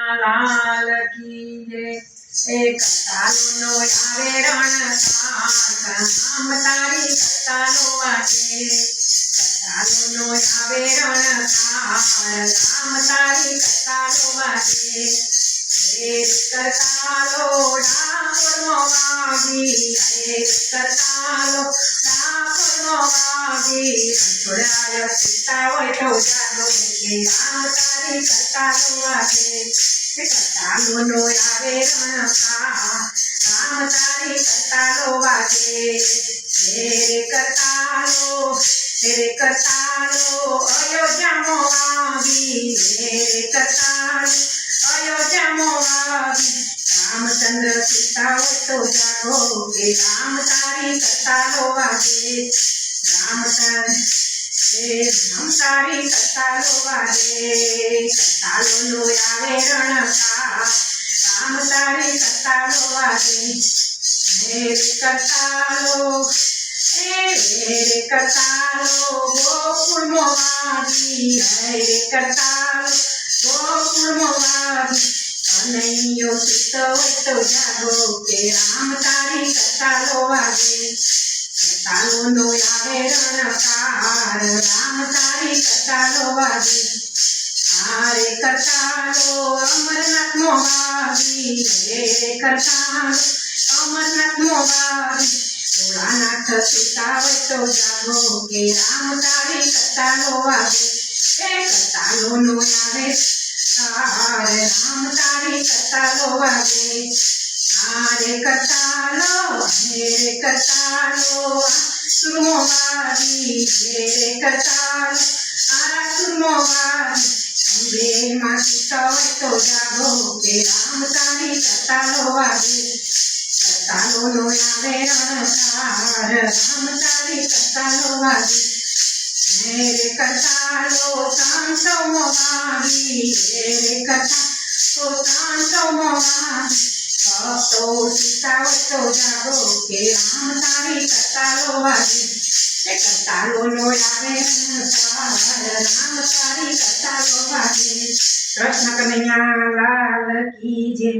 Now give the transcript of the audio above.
લાલ કી જય એક તાલુનો આવે રણકાર નામ તારી કતાલો વાગે તાલુનો આવે રણકાર નામ તારી કતાલો વાગે કરતાલો ડાકોરનો વાગી કરતાલો ડાકોરનો વાગી છોડાયો સીતા હોય તો જાગો કે રામ તારી કરતાલો વાગે કરતાલો આવે રણકાર રામ તારી કરતાલો વાગે કરતાલો અયોધ્યામાં વાગી કરતાલો અયોધ્યામાં વાગી રામચંદ્ર સીતા હોય તો જાગો કે રામ તારી કરતાલો વાગે રામ તારી કરતાલો વાગે કરતાલો આવે રણકાર રામ તારી કરતાલો વાગે કરતાલો ગોકુળમાં વાગી કરતાલો ગોકુળમાં વાગી કનૈયો સૂતો હોય તો જાગો કે રામ તારી કરતાલો વાગે કરતાલો આવે રણકાર રામ તારી કરતાલો વાગે હારે કરતાલો અમરનાથમાં વાગી કરતાલો અમરનાથમાં વાગી ભોળાનાથ સૂતા હોય તો જાગો કે રામ તારી કરતાલો વાગે કરતાલો આવે રામ તારી કરતાલો વાગે હારે કરતાલો સુરમો વાગી કરતાલો સુરમો વાગી અંબે માં સૂતા હોય તો જાગો કે રામ તારી કરતાલો વાગે કરતાલો આવે રણકાર રામ તારી કરતાલો વાગે કરતાલો શાંતોમાં વાગી કરતાલો શાંતોમાં વાગી ભક્તો સૂતા હોય તો જાગો કે રામ તારી કરતાલો વાગે કરતાલો આવે રણકાર રામ તારી કરતાલો વાગે કૃષ્ણ કનૈયા લાલ કી જય।